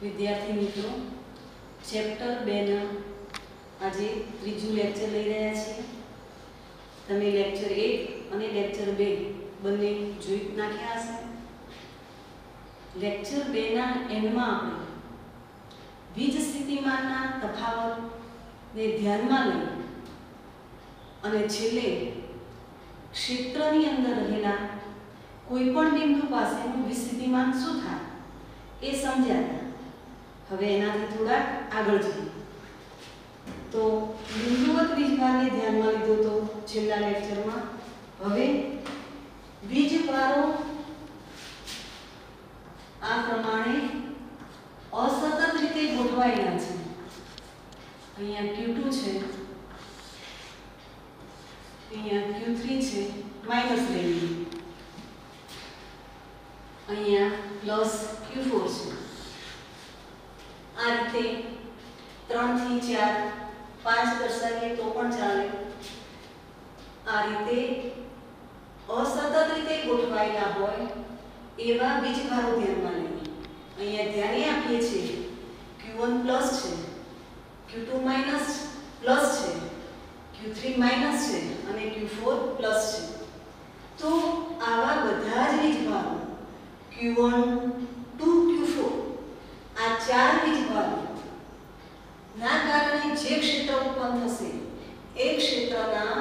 વિદ્યાર્થી મિત્રો, ચેપ્ટર 2 ના આજે ત્રીજું લેક્ચર લઈ રહ્યા છીએ. તમે લેક્ચર 1 અને લેક્ચર 2 બંને જોઈ નાખ્યા હશે. લેક્ચર 2 ના એન્ડમાં આપણે વીજ સ્થિતિમાનના તફાવતને ધ્યાનમાં લઈ અને છેલ્લે ક્ષેત્રની અંદર રહેલા કોઈ પણ બિંદુ પાસેનું વીજ સ્થિતિમાન શું થાય એ સમજ્યા હતા. હવે એનાથી થોડા આગળ જઈએ તો બિંદુવત વીજભારને ધ્યાનમાં લીધો તો છેલ્લા લેક્ચરમાં. હવે વીજભારો આ પ્રમાણે અસતત રીતે ગોઠવાયેલા છે. અહીંયા Q2 છે, અહીંયા Q3 છે, માઈનસ લઈએ, અહીંયા પ્લસ Q4 છે. આ રીતે 3 થી 4 5 દર્શાવીએ તો પણ ચાલે. આ રીતે અસતત રીતે ગોઠવાયેલા હોય એવા વીજભારો ધ્યાનમાં લઈએ. અહીંયા ધ્યાને આપીએ છીએ Q1 પ્લસ છે, Q2 માઈનસ પ્લસ છે, Q3 માઈનસ છે અને Q4 પ્લસ છે. તો આવા બધા જ વીજભારો Q1 to Q4 આ ચાર વીજભારો ના કારણે જે ક્ષેત્ર ઉત્પન્ન થશે એ ક્ષેત્રના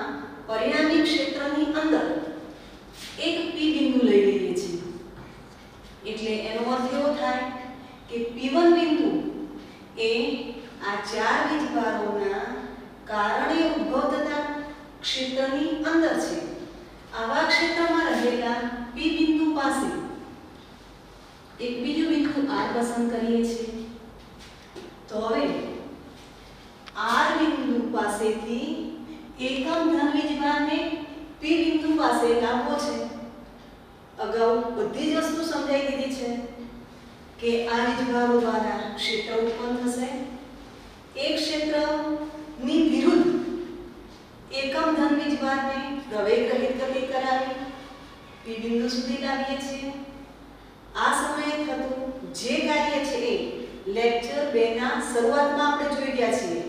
પરિણામી ક્ષેત્રની અંદર એક P બિંદુ લઈ લઈએ છીએ. એટલે એનો અર્થ એવો થાય કે P1 બિંદુ એ આ ચાર વીજભારોના કારણે ઉદ્ભવ થતા ક્ષેત્રની અંદર છે. આવા ક્ષેત્રમાં રહેલા P બિંદુ પાસે એક બીજું બિંદુ R પસંદ કરીએ છીએ. તો હવે R બિંદુ પાસેથી એકમ ધન વીજભારને P બિંદુ પાસે લાવવો છે. અગાઉ બધી જ વસ્તુ સમજાઈ દીધી છે કે આ વીજભારો દ્વારા ક્ષેત્ર ઉત્પન્ન થશે. એક ક્ષેત્રની વિરુદ્ધ એકમ ધન વીજભારને પ્રવેગ રહિત ગતિ કરાવી P બિંદુ સુધી લાવીએ છીએ. આ સમયે થતું જે કાર્ય છે એ લેક્ચર 2 ના શરૂઆતમાં આપણે જોઈ ગયા છીએ.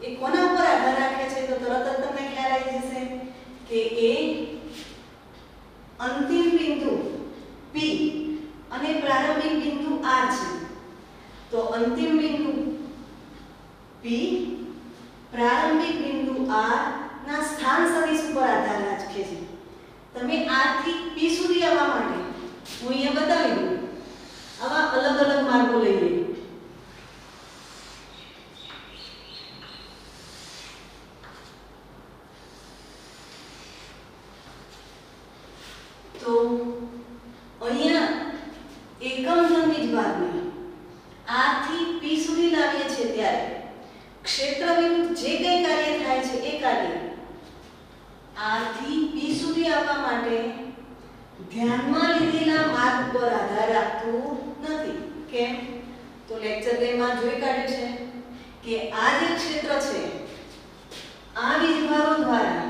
એ કોના ઉપર આધાર રાખે છે તો તરત જ તમને ખ્યાલ આવી જશે કે એ અંતિમ બિંદુ P અને પ્રારંભિક બિંદુ R છે. તો અંતિમ બિંદુ P પ્રારંભિક બિંદુ R ના સ્થાન સદિશ ઉપર આધાર રાખે છે. તમે R થી P સુધી આવવા માટે હું અહીંયા બતાવી દઉં. આવા અલગ અલગ માર્ગો લઈએ. તો અહીંયા એકમ ધન વીજભારને R થી P સુધી લાવીએ છીએ ત્યારે ક્ષેત્ર વિરુદ્ધ જે કંઈ કાર્ય થાય છે એ કાર્ય R થી P સુધી આવવા માટે ધ્યાનમાં લીધેલા માર્ગ પર આધાર રાખતું નથી. કેમ? તો લેક્ચર 2 માં જોઈ કાઢ્યું છે કે આ જે ક્ષેત્ર છે આ વીજભારો દ્વારા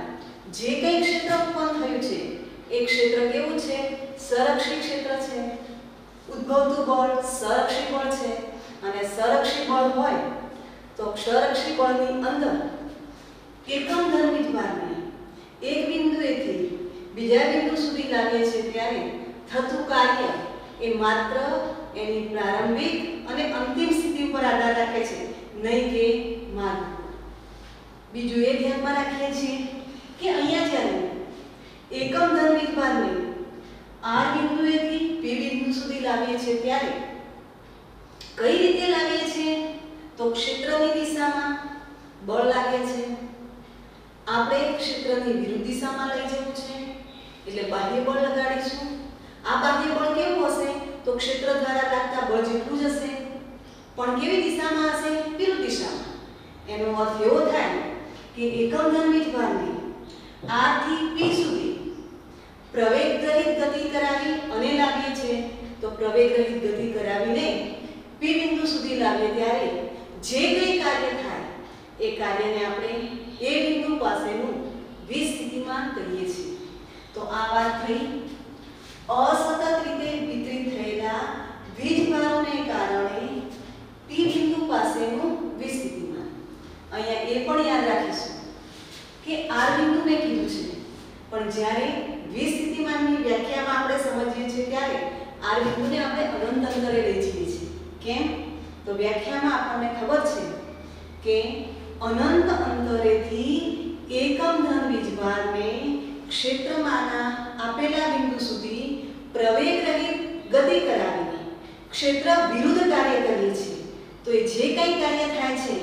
જે કંઈ ક્ષેત્ર ઉત્પન્ન થયું છે એ ક્ષેત્ર કેવું છે? સંરક્ષી ક્ષેત્ર છે. ઉદ્ભવતું બળ સંરક્ષી બળ છે અને સંરક્ષી બળ હોય તો સંરક્ષી બળની અંદર એકમ ધન વીજભારને એક બિંદુએથી બીજા બિંદુ સુધી લાવીએ છીએ ત્યારે થતું કાર્ય એ માત્ર એની પ્રારંભિક અને અંતિમ સ્થિતિ ઉપર આધાર રાખે છે, નહીં કે માર્ગ. બીજું એ ધ્યાનમાં રાખીએ છીએ કે અહીંયા જ્યારે એકમ ધન વીજભારને R બિંદુએથી P બિંદુ સુધી લાવીએ છીએ ત્યારે કઈ રીતે લાવીએ છીએ? તો ક્ષેત્રની દિશામાં બળ લાગે છે. આપણે ક્ષેત્રની વિરુદ્ધ દિશામાં લઈ જવું છે એટલે બાહ્ય બળ લગાડીશું. આ બાહ્ય બળ કેવું હશે? તો ક્ષેત્ર દ્વારા લાગતા બળ જેટલું જ હશે, પણ કેવી દિશામાં હશે? વિરુદ્ધ દિશામાં. એનો અર્થ એવો થાય કે એકમ ધન વીજભારને R થી P સુધી પ્રવેગ રહિત ગતિ કરાવી અને લાવીએ છીએ. તો પ્રવેગ રહિત ગતિ કરાવીને P બિંદુ સુધી લાવીએ ત્યારે જે કંઈ કાર્ય થાય એ કાર્યને આપણે એ બિંદુ પાસેનું વીજ સ્થિતિમાન કહીએ છીએ. તો આ વાત થઈ અસતત રીતે વિતરિત થયેલા વીજભારોને કારણે પણ યાદ રાખીશું કે આર બિંદુ મેં કીધું છે, પણ જ્યારે દ્વિસ્થિતિમાનની વ્યાખ્યામાં આપણે સમજીએ છીએ ત્યારે આર બિંદુને આપણે અનંત અંતરે લઈ જઈએ છીએ. કેમ? તો વ્યાખ્યામાં આપણને ખબર છે કે અનંત અંતરેથી એકમ ધન વીજભારને ક્ષેત્રમાંના આપેલા બિંદુ સુધી પ્રવેગ રહિત ગતિ કરાવીને ક્ષેત્ર વિરુદ્ધ કાર્ય કરીએ છીએ. તો એ જે કંઈ કાર્ય થાય છે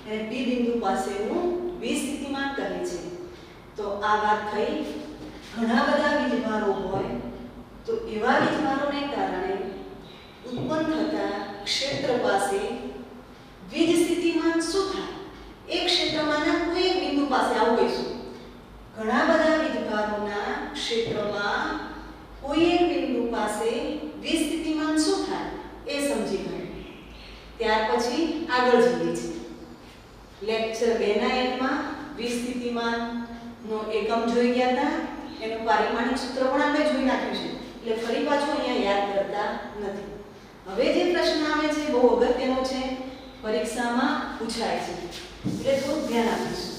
એને પી બિંદુ પાસેનું દ્વિસ્થિતિમાન કહે છે. તો આ વાત થઈ. ઘણા બધા વીજભારો હોય તો એવા વીજભારોને કારણે ઉત્પન્ન થતા ક્ષેત્ર પાસે વીજ સ્થિતિમાન શું થાય? એક ક્ષેત્રમાંના કોઈ એક બિંદુ પાસે આવું કહીશું. ઘણા બધા વીજભારોના ક્ષેત્રમાં કોઈ એક બિંદુ પાસે વીજ સ્થિતિમાન શું થાય એ સમજી ગયો. ત્યાર પછી આગળ જઈએ છીએ. લેક્ચર 2 ના એન્ડમાં વીજ સ્થિતિમાનનો એકમ જોઈ ગયા હતા. એનું પારિમાણિક સૂત્ર પણ આપણે જોઈ નાખ્યું છે, એટલે ફરી પાછું અહીંયા યાદ કરતા નથી. હવે જે પ્રશ્ન આવે છે બહુ અગત્યનો છે, પરીક્ષામાં પૂછાય છે, એટલે થોડું ધ્યાન આપીશું.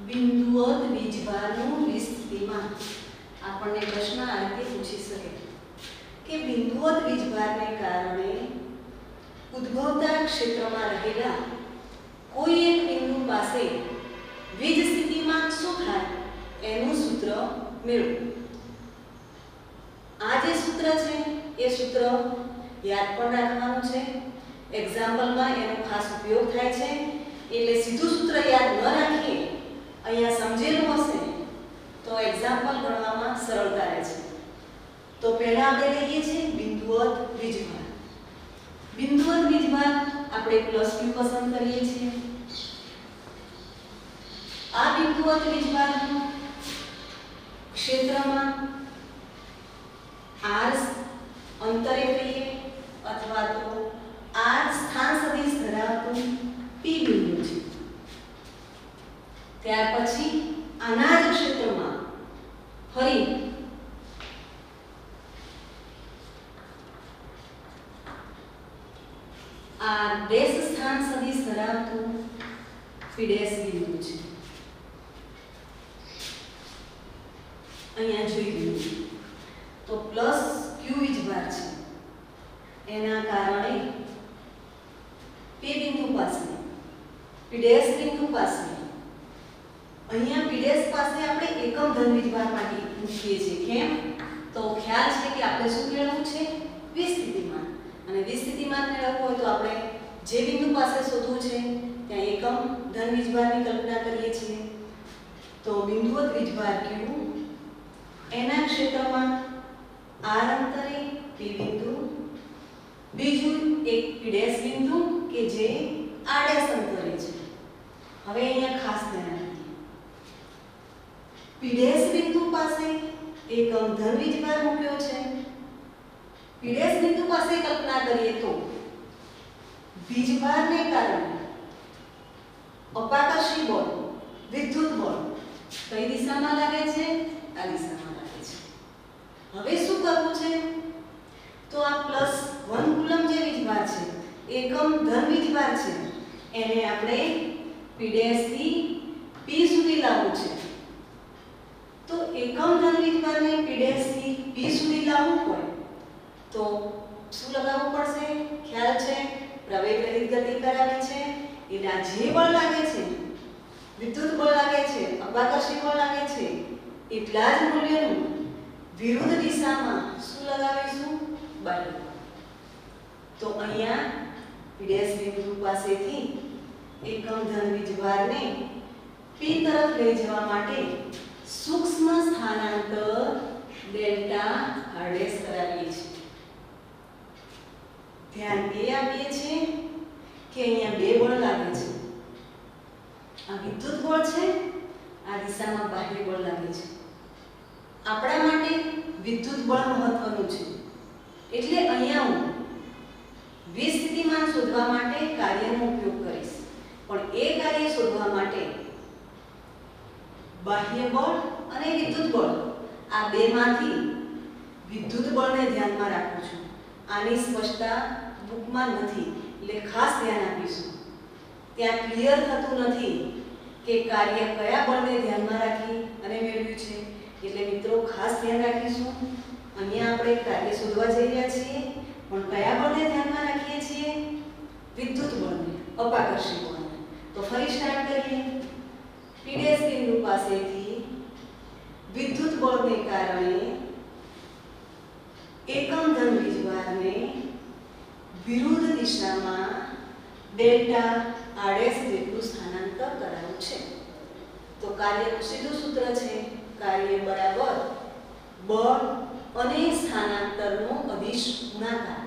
બિંદુવત વીજભારનું વિસ્થિતિમાન. આપણને પ્રશ્ન આ રીતે પૂછી શકે કે બિંદુવત વીજભારને કારણે ઉદ્ભવતા ક્ષેત્રમાં રહેલા કોઈ એક બિંદુ પાસે વીજ સ્થિતિમાન શું થાય એનું સૂત્ર મેળવો. આ જે સૂત્ર છે એ સૂત્ર યાદ પણ રાખવાનું છે. એક્ઝામ્પલમાં એનો ખાસ ઉપયોગ થાય છે, એટલે સીધું સૂત્ર યાદ ન રાખીએ, અહીંયા સમજેલું હશે તો એક્ઝામ્પલ ગણવામાં સરળતા રહે છે. તો પહેલા આપણે લઈએ છીએ બિંદુવત વીજભાર. બિંદુવત વીજભાર આપણે +q પસંદ કરીએ છીએ. આ બિંદુવત વીજભારનું ક્ષેત્રમાં r અંતરે કહીએ અથવા તો r સ્થાન સદિશ ધરાવતું p બિંદુ છે. ત્યાર પછી આના જ ક્ષેત્રમાં ફરી આ ડેશ સ્થાન સદિશ ધરાવતું p ડેશ બિંદુ છે. અહીંયા જોઈ લઈએ તો +q વીજભાર છે, એના કારણે p બિંદુ પાસે p ડેશ બિંદુ પાસે અહીંયા p ડેશ પાસે આપણે એકમ ધન વીજભાર માટે મૂકીએ છીએ. કેમ? તો ખ્યાલ છે કે આપણે શું મેળવવું છે? વિસ્થિતિમાન. અને વિસ્થિતિમાન મેળવવું હોય તો આપણે જે બિંદુ પાસે શોધવું છે ત્યાં એકમ ધન વીજભારની કલ્પના કરીએ છીએ. તો બિંદુવત વીજભાર q એના ક્ષેત્રમાં r અંતરે p બિંદુ, બીજું એક p ડેશ બિંદુ કે જે r ડેશ અંતરે છે. હવે અહીંયા ખાસ ધ્યાન રાખીએ, p ડેશ બિંદુ પાસે એકમ ધન વીજભાર મૂક્યો છે. p ડેશ બિંદુ પાસે કલ્પના કરીએ તો વીજભારને કારણે અપાકર્ષી બળ, વિદ્યુત બળ કઈ દિશામાં લાગે છે? આ દિશામાં લાગે છે. હવે શું કરવું છે? તો આ +1 કુલમ જે વીજભાર છે, એકમ ધન વીજભાર છે, એને આપણે p ડેશ થી p સુધી લાવવું છે. તો એકમ ધન વીજભારને p ડેશ થી p સુધી લાવવું હોય તો શું લગાવવું પડશે? ખ્યાલ છે, પ્રવેગ રહિત ગતિ કરાવી છે, એટલે આ જે બળ લાગે છે, વિદ્યુત બળ લાગે છે, અપાકર્ષી બળ લાગે છે, એટલા જ મૂલ્યનું વિરુદ્ધ દિશામાં શું લગાવીશું? બળ. તો અહીંયા p ડેશ બિંદુ પાસેથી એકમ ધન વીજભારને p તરફ લઈ જવા માટે સૂક્ષ્મ સ્થાનાંતર ડેલ્ટા આરડેસ કરાવીએ છીએ. ધ્યાન એ આપીએ છીએ કે અહીંયા બે બળ લાગે છે. આ વિદ્યુત બળ છે, આ દિશામાં બાહ્ય બળ લાગે છે. આપણા માટે વિદ્યુત બળ મહત્વનું છે, એટલે અહીંયા હું વિસ્થિતિમાન શોધવા માટે કાર્યનો ઉપયોગ કરીશ. પણ એ કાર્ય શોધવા માટે બાહ્ય બળ અને વિદ્યુત બળ આ બેમાંથી વિદ્યુત બળને ધ્યાનમાં રાખું છું. આની સ્પષ્ટતા બુકમાં નથી, એટલે ખાસ ધ્યાન આપીશું. ત્યાં ક્લિયર થતું નથી કે કાર્ય કયા બળને ધ્યાનમાં રાખી અને મેળવ્યું છે. એટલે મિત્રો ખાસ ધ્યાન રાખીશું. અહીંયા આપણે કાર્ય શોધવા જઈ રહ્યા છીએ, પણ કયા બળને ધ્યાનમાં રાખીએ છીએ? વિદ્યુત બળને, અપાકર્ષી બળને. તો ફરી સ્ટાર્ટ કરીએ. પીડેશ બિંદુ પાસેથી વિદ્યુત બળને કારણે એકમ ધન વીજભારને વિરુદ્ધ દિશામાં ડેલ્ટા આરડેસ જેટલું સ્થાનાંતર કરાયું છે. તો કાર્યનું સીધું સૂત્ર છે કાર્ય બરાબર બળ અને સ્થાનાંતરનો અદિશ ગુણાકાર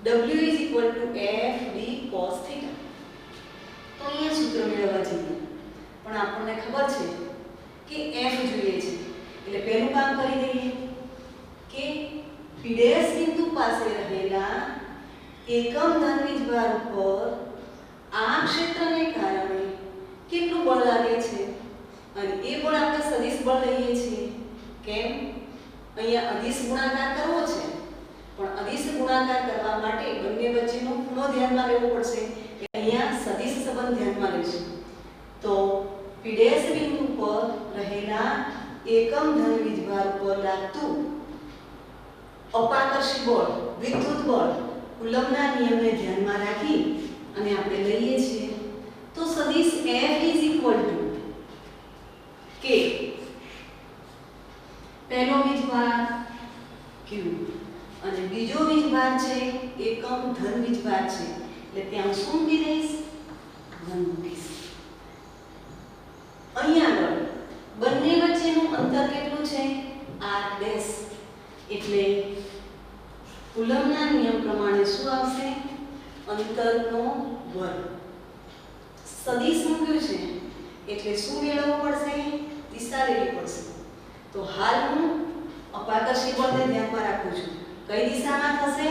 W F d cos θ. તો અહીંયા સૂત્ર મેળવવા જઈએ, પણ આપણને ખબર છે કે F જોઈએ છે, એટલે પહેલું કામ કરી દઈએ કે પીડેશ બિંદુ પાસે રહેલા એકમ ધન વીજભાર ઉપર આ ક્ષેત્રને કારણે કેટલું બળ લાગે છે, અને એ બળ આપણે સદિશ બળ લઈએ છીએ. કેમ? અહીંયા અદિશ ગુણાકાર કરવો છે, પણ અદિશ ગુણાકાર કરવા માટે બંને વચ્ચેનો ખૂણો ધ્યાનમાં લેવો પડશે. અહીંયા સદિશ સંબંધ ધ્યાનમાં લઈશું. તો પીડેશ બિંદુ પર રહેલા એકમ ધન વીજભાર ઉપર લાગતું અપાકર્ષી બળ, વિદ્યુત બળ કુલમ્બના નિયમને ધ્યાનમાં રાખી અને આપણે લઈએ છીએ. તો સદિશ F K. પહેલો વીજભાર Q અને બીજો વીજભાર છે એકમ ધન વીજભાર છે, એટલે ત્યાં શું મૂકી દઈશ? 1 મૂકીશ. અહીંયા આગળ બંને વચ્ચેનું અંતર કેટલું છે? r dash. એટલે કુલમ્બના નિયમ પ્રમાણે શું આવશે? અંતરનો વર્ગ. સદિશ મૂક્યું છે એટલે શું મેળવવું પડશે? દિશા લેવી પડશે. તો હાલ હું અપાકર્ષી બળને ધ્યાનમાં રાખું છું. કઈ દિશામાં થશે?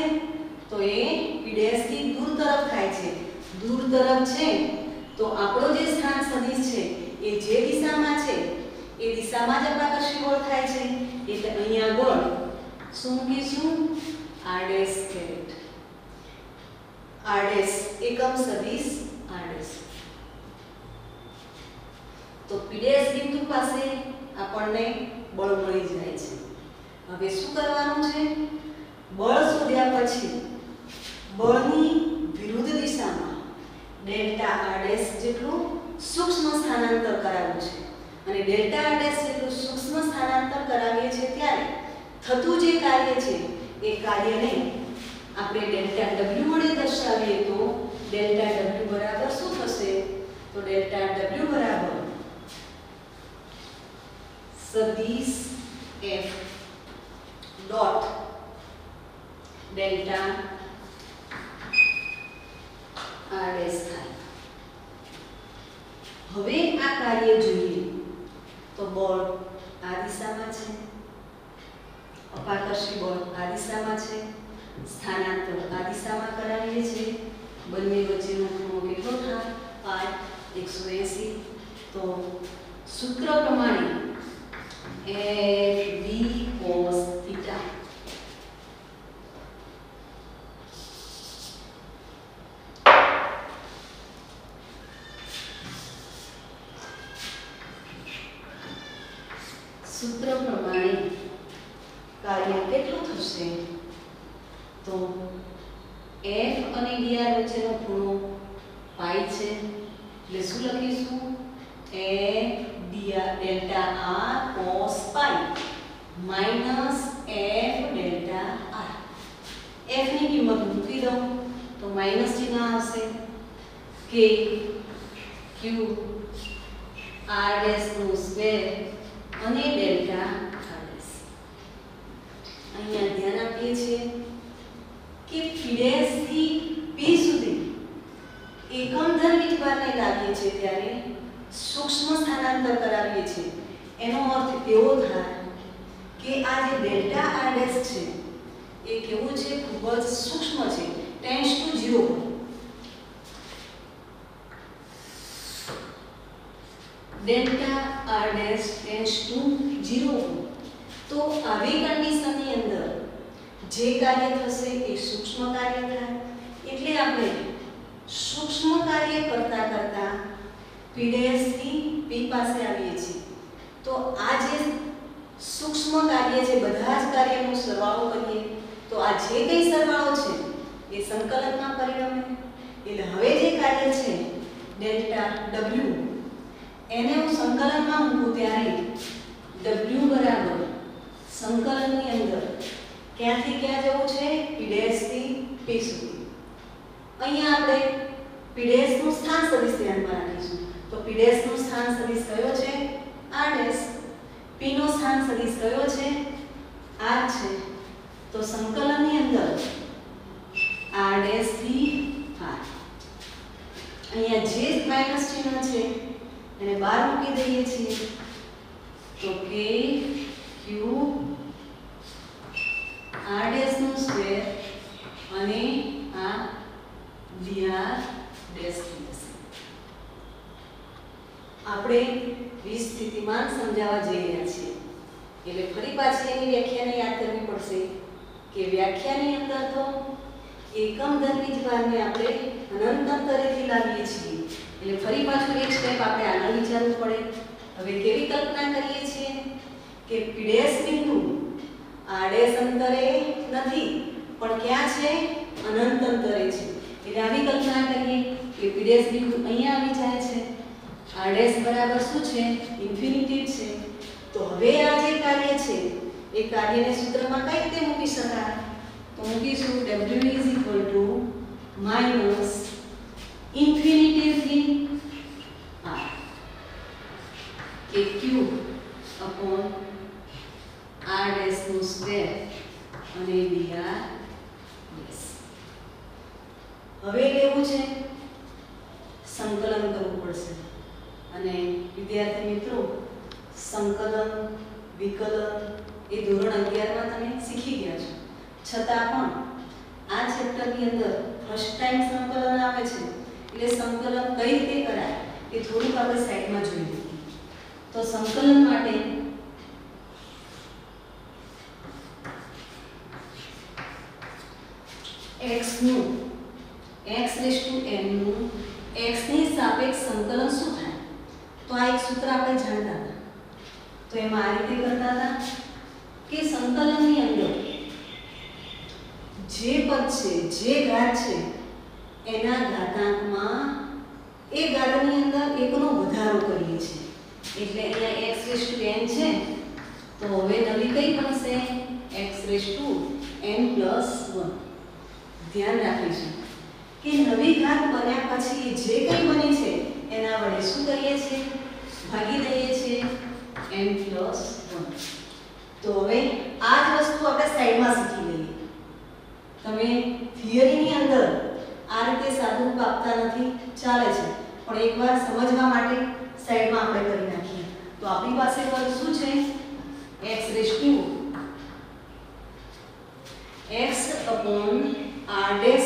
તો એ પીડેશ થી દૂર તરફ થાય છે. દૂર તરફ છે તો આપણો જે સ્થાન સદિશ છે એ જે દિશામાં છે એ દિશામાં જ અપાકર્ષી બળ થાય છે. એટલે અહીંયા બળ શું મૂકીશું? r dash caret. r dash એકમ સદિશ r ડેશ. તો પીડેશ બિંદુ પાસે આપણને બળ મળી જાય છે. હવે શું કરવાનું છે? બળ શોધ્યા પછી બળની વિરુદ્ધ દિશામાં ડેલ્ટા r ડેશ જેટલું સૂક્ષ્મ સ્થાનાંતર કરાવવું છે. અને ડેલ્ટા r ડેશ જેટલું સૂક્ષ્મ સ્થાનાંતર કરાવીએ છીએ ત્યારે થતું જે કાર્ય છે એ કાર્યને આપણે ડેલ્ટા W વડે દર્શાવીએ તો ડેલ્ટા W બરાબર શું થશે? તો ડેલ્ટા W બરાબર સદિશ F dot delta r dash થાય. હવે આ કાર્ય જોઈએ તો બળ આ દિશામાં છે, અપાકર્ષી બળ આ દિશામાં છે, સ્થાનાંતર આ દિશામાં કરાવીએ છીએ. બંને વચ્ચેનો ખૂણો કેટલો થાય? π 180. તો સૂત્ર પ્રમાણે F d cos θ. સૂત્ર પ્રમાણે કાર્ય કેટલું થશે? તો F અને dr વચ્ચેનો ખૂણો π છે, એટલે શું લખીશું? F delta r cos π minus F delta r. F ની કિંમત મૂકી દઉં તો માઈનસ ચિહ્ન આવશે. K Q r ડેશ નો સ્ક્વેર અને ડેલ્ટા r ડેશ. અહીંયા ધ્યાન આપીએ છીએ કે P' થી P સુધી એકમ ધન વીજભારને લાવીએ છીએ ત્યારે સૂક્ષ્મ સ્થાનાંતર કરાવીએ છીએ. એનો અર્થ એવો થાય કે આ જે ડેલ્ટા R' છે એ કેવું છે, ખૂબ જ સૂક્ષ્મ છે, tends to 0. Delta R' tends to 0. તો આવી કન્ડિશનની અંદર જે કાર્ય થશે એ સૂક્ષ્મ કાર્ય થાય. એટલે આપણે સૂક્ષ્મ કાર્ય કરતા કરતા P' થી P પાસે આવીએ છીએ. તો આ જે સૂક્ષ્મ કાર્ય છે, બધા જ કાર્યનો સરવાળો કરીએ તો આ જે કંઈ સરવાળો છે એ સંકલનમાં પરિણમે. એટલે હવે જે કાર્ય છે ડેલ્ટા W, એને હું સંકલનમાં મૂકું ત્યારે W બરાબર સંકલનની અંદર ક્યાંથી ક્યાં જવું છે, P' થી P સુધી. અહીંયા આપણે P' નું સ્થાન સદિશ ધ્યાનમાં રાખીશું. તો P' નું સ્થાન સદિશ કયો છે, R'. P નો સ્થાન સદિશ કયો છે, R છે. તો સંકલનની અંદર R' થી R. અહીંયા જે માઈનસ ચિહ્ન છે એને બહાર મૂકી દઈએ છીએ. તો K Q R' નું સ્ક્વેર અને આ dr' થશે. આપણે વિસ્થિતિમાન સમજાવવા જઈ રહ્યા છીએ એટલે ફરી પાછી એની વ્યાખ્યાને યાદ કરવી પડશે કે વ્યાખ્યાની અંદર તો એકમ ધન વીજભારને આપણે અનંત અંતરેથી લાવીએ છીએ. એટલે ફરી પાછું એક સ્ટેપ આપણે આગળ વિચારવું પડે. હવે કેવી કલ્પના કરીએ છીએ કે P' બિંદુ R' અંતરે નથી પણ ક્યાં છે, અનંત અંતરે છે. એટલે આવી કલ્પના કરીએ કે P' બિંદુ અહીંયા આવી જાય છે, R' બરાબર શું છે, ઇન્ફિનિટી છે. તો હવે આ જે કાર્ય છે એ કાર્યને સૂત્રમાં કઈ રીતે મૂકી શકાય? તો મૂકીશું W માઈનસ ઇન્ફિનિટી થી R કે Q અપોન R' નું સ્ક્વેર અને dr'. હવે લેવું છે, સંકલન કરવું પડશે. અને વિદ્યાર્થી મિત્રો, સંકલન વિકલન એ ધોરણ 11 માં તમે શીખી ગયા છો. છતાં પણ આ ચેપ્ટરની અંદર ફર્સ્ટ ટાઈમ સંકલન આવે છે એટલે સંકલન કઈ રીતે કરાય એ થોડુંક આપણે સાઈડમાં જોઈ લઈએ. તો સંકલન માટે x નું x⁴n નું x ની સાપેક્ષ સંકલન શું થાય? તો આ એક સૂત્ર આપણે જાણતા હતા. તો એમાં આ રીતે કરતા હતા કે સંકલનની અંદર જે પદ છે, જે ઘાત છે એના ઘાતાંકમાં એ ઘાતની અંદર એકનો વધારો કરીએ છીએ. એટલે અહીંયા x⁴n છે તો હવે નવી કઈ બનશે, x⁴n + 1. ધ્યાન રાખીશું કે નવી ઘાત બન્યા પછી જે કંઈ બની છે એના વડે શું કરીએ છીએ, ભાગી દઈએ છીએ n + 1. તો હવે આ જ વસ્તુ આપણે સાઈડમાં શીખી લઈએ. તમે થિયરીની અંદર આ રીતે સાદુરૂપ આપતા નથી, ચાલે છે, પણ એકવાર સમજવા માટે સાઈડમાં આપણે કરી નાખીએ. તો આપણી પાસે પદ શું છે, x⁴R'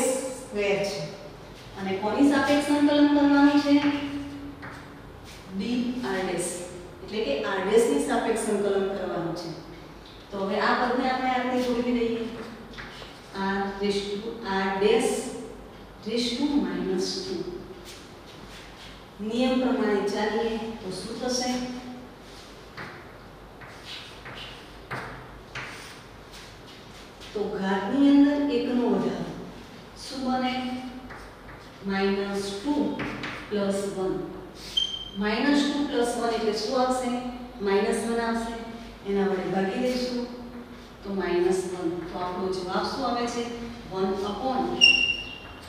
સ્ક્વેર છે. અને કોની સાપેક્ષ સંકલન કરવાનું છે, dr'. એટલે કે R' ની સાપેક્ષ સંકલન કરવાનું છે. તો હવે આ પદને આપણે આ રીતે જોડી દઈએ, R'⁻². નિયમ પ્રમાણે ચાલીએ તો શું થશે, તો ઘાતની અંદર એકનો વધારો શું બને, -2 + 1. -2 + 1 એટલે શું આવશે, -1 આવશે. એના વડે ભાગી દઈશું તો -1. તો આપણો જવાબ શું આવે છે, 1/R'. -2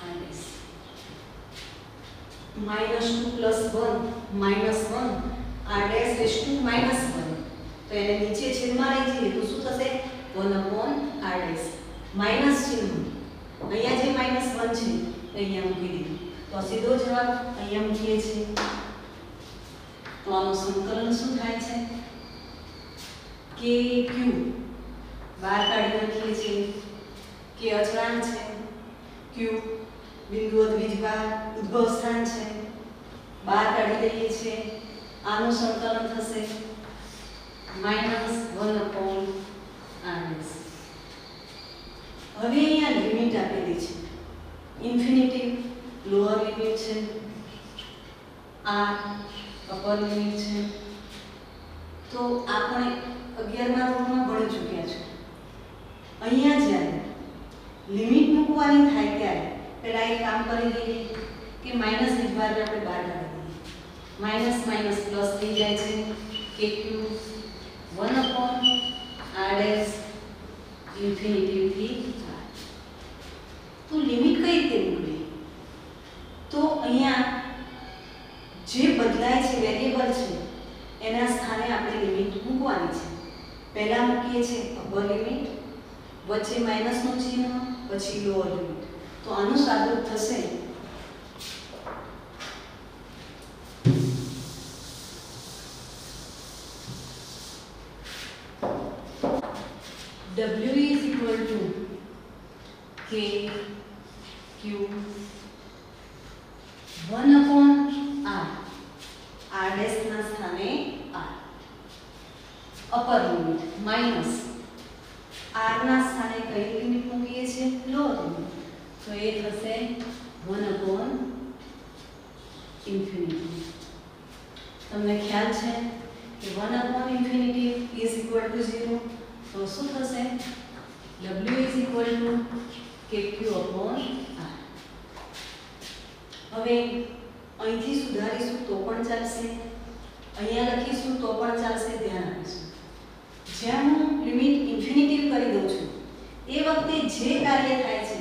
+ 1 -1 R'⁻²-1. તો એને નીચે છેદમાં લઈ જઈએ તો શું થશે, 1/r ડેશ માઈનસ ચિહ્ન અહીંયા જે -1 છે અહીંયા મૂકી દીધું તો સીધો જવાબ અહીંયા મૂકીએ છીએ તો આનું સંકલન શું થાય છે કે q બહાર કાઢી નાખીએ છીએ કે અચળાંક છે q બિંદુઓ દ્વિજભાર ઉદ્ભવ સ્થાન છે બહાર કાઢી દઈએ છીએ આનું સંકલન થશે -1/r ડેશ હવે અહીંયા લિમિટ આપેલી છે ઇન્ફિનિટી લોઅર લિમિટ છે r અપર લિમિટ છે તો આપણે 11મા ધોરણમાં ભણી ચૂક્યા છે અહીંયા જ્યારે લિમિટ મૂકવાની થાય ત્યારે પહેલા એક કામ કરી દઈએ કે માઈનસ વીજભારને આપણે બહાર કાઢી દઈએ માઈનસ માઈનસ પ્લસ થઈ જાય છે કે q 1/r ડેશ ઇન્ફિનિટી થી r તો લિમિટ કઈ રીતે મૂકવી તો અહીંયા જે બદલાય છે વેરિયેબલ છે એના સ્થાને આપણે લિમિટ મૂકવાની છે પહેલા મૂકીએ છીએ અપર લિમિટ વચ્ચે માઈનસનું ચિહ્ન પછી લોઅર લિમિટ તો આનું સાદુરૂપ થશે w is equal to k q 1/r r dash ના સ્થાને r upper limit minus r ના સ્થાને કઈ લિમિટ મૂકીએ છીએ લોઅર લિમિટ તો એ થશે 1/∞ તમને ખ્યાલ છે કે 1/∞ is equal to 0 તો શું થશે w is equal to kq/r હવે અહીંથી સુધારીશું તો પણ ચાલશે અહીંયા લખીશું તો પણ ચાલશે ધ્યાન આપીશું જ્યાં હું લિમિટ ઇન્ફિનિટી કરી દઉં છું એ વખતે જે કાર્ય થાય છે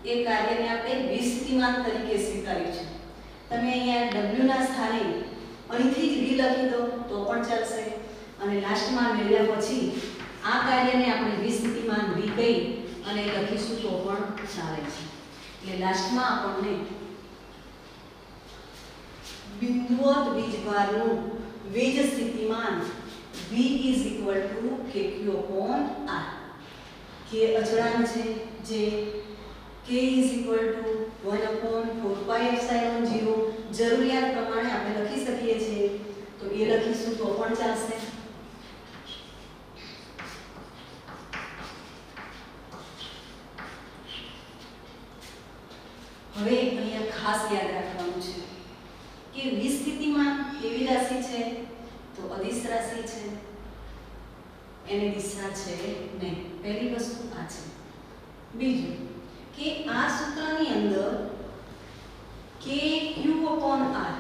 એ કાર્યને આપણે વિસ્થિતિમાન તરીકે સ્વીકાર્યું છે તમે અહીંયા w ના સ્થાને અહીંથી જ v લખી દો તો પણ ચાલશે અને લાસ્ટમાં મેળવ્યા પછી આ કાર્યને આપણે વિસ્થિતિમાન v કહી અને લખીશું તો પણ ચાલે છે એટલે લાસ્ટમાં આપણને બિંદુઓ દ્વિજભારનું વેજ સ્થિતિમાન v is equal to kq/r કે અચળાંક છે જે k is equal to 1/4πε0 જરૂરિયાત પ્રમાણે આપણે લખી શકીએ છીએ તો એ લખીશું તો પણ ચાલશે હવે અહીંયા ખાસ યાદ રાખવાનું છે કે વિસ્થિતિમાન કેવી રાશિ છે તો અદિશ રાશિ છે એની દિશા છે નહીં પહેલી વસ્તુ આ છે બીજું કે આ સૂત્રની અંદર kq/r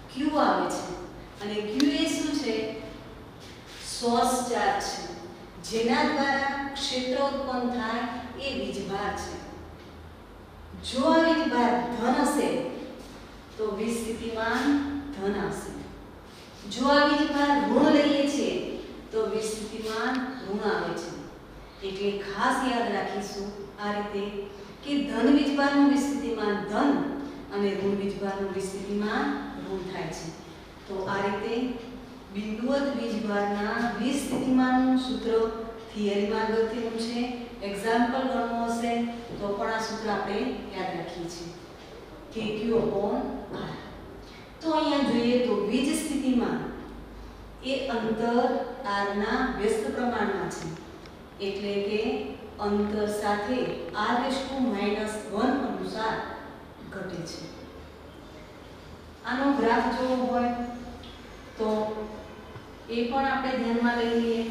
q આવે છે અને q એ શું છે સોર્સ ચાર્જ છે જેના દ્વારા ક્ષેત્ર ઉત્પન્ન થાય એ વીજભાર છે જો આ વીજભાર ધન હશે તો વિસ્થિતિમાન ધન આવશે જો આ વીજભાર ઋણ લઈએ છીએ તો વિસ્થિતિમાન ઋણ આવે છે એટલે ખાસ યાદ રાખીશું આ રીતે કે ધન વીજભારનું વિસ્થિતિમાન ધન અને ઋણ વીજભારનું વિસ્થિતિમાન ઋણ થાય છે તો આ રીતે બિંદુવત વીજભારના વિસ્થિતિમાનનું સૂત્ર થિયરીમાં અગત્યનું છે એક્ઝામ્પલ ગણવું હશે તો પણ આ સૂત્ર આપણે યાદ રાખીએ છીએ kq/r તો અહીંયા જોઈએ તો વીજ સ્થિતિમાન એ અંતર r ના વ્યસ્ત પ્રમાણમાં છે એટલે કે અંતર સાથે r⁻⁻1 અનુસાર ઘટે છે આનો ગ્રાફ જોવો હોય તો એ પણ આપણે ધ્યાનમાં લઈ લઈએ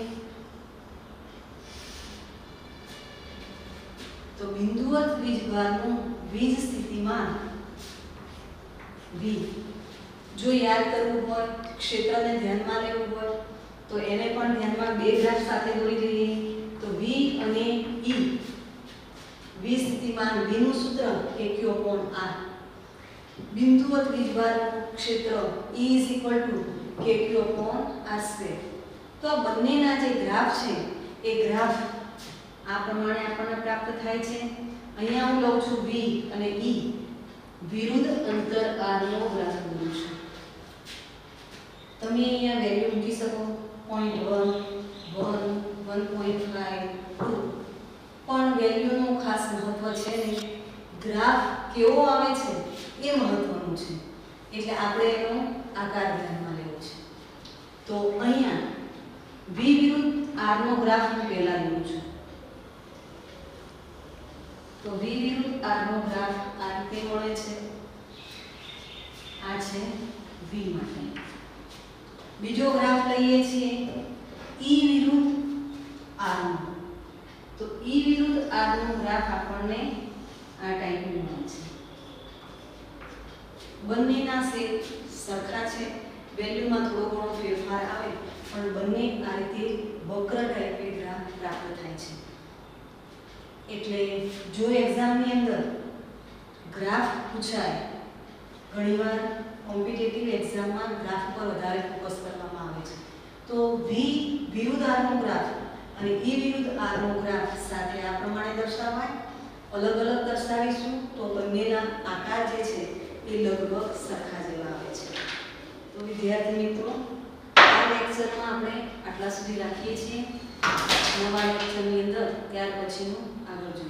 તો બિંદુવત વીજભારનું વીજ સ્થિતિમાન v જો યાદ કરવું હોય ક્ષેત્રને ધ્યાનમાં લેવું હોય તો એને પણ ધ્યાનમાં બે ગ્રાફ સાથે દોરી દઈએ તો v અને e v સ્થિતિમાન v નું સૂત્ર kq/r બિંદુવત વીજભારનું ક્ષેત્ર E = kq/r². તો આ બંનેના જે ગ્રાફ છે એ ગ્રાફ આ પ્રમાણે આપણને પ્રાપ્ત થાય છે. અહીંયા હું લઉં છું V અને E વિરુદ્ધ અંતર r નો ગ્રાફ દોરું છું. તમે અહીંયા વેલ્યુ મૂકી શકો 0.1 1 1.5 2 પણ વેલ્યુનું ખાસ મહત્વ છે ને ગ્રાફ કેવો આવે છે એ મહત્વનું છે. એટલે આપણે એનો આકાર ધ્યાનમાં લેવો છે. તો અહીંયા V વિરુદ્ધ r નો ગ્રાફ હું પહેલા લઉં છું. તો V વિરુદ્ધ r નો ગ્રાફ આ રીતે મળે છે. આ છે V માટે. બીજો ગ્રાફ લઈએ છીએ E વિરુદ્ધ r નો. તો E વિરુદ્ધ r નો ગ્રાફ આપણને આ ટાઈપનું મળે છે. બંનેના સેટ સરખા છે, વેલ્યુમાં થોડો ઘણો ફેરફાર આવે પણ બંને આ રીતે વક્ર ટાઈપે ગ્રાફ પ્રાપ્ત થાય છે. એટલે જો એક્ઝામની અંદર ગ્રાફ પૂછાય, ઘણીવાર કોમ્પિટિટિવ એક્ઝામમાં ગ્રાફ પર વધારે ફોકસ કરવામાં આવે છે, તો V વિરુદ્ધ r નો ગ્રાફ અને E વિરુદ્ધ r નો ગ્રાફ સાથે આ પ્રમાણે દર્શાવાય. અલગ અલગ દર્શાવીશું તો બંનેના આકાર જે છે એ લગભગ સરખા જેવા આવે છે. તો વિદ્યાર્થી મિત્રો, આ લેક્ચરમાં આપણે આટલા સુધી રાખીએ છીએ. નવા લેક્ચરની અંદર ત્યાર પછીનું આગળ જોઈશું.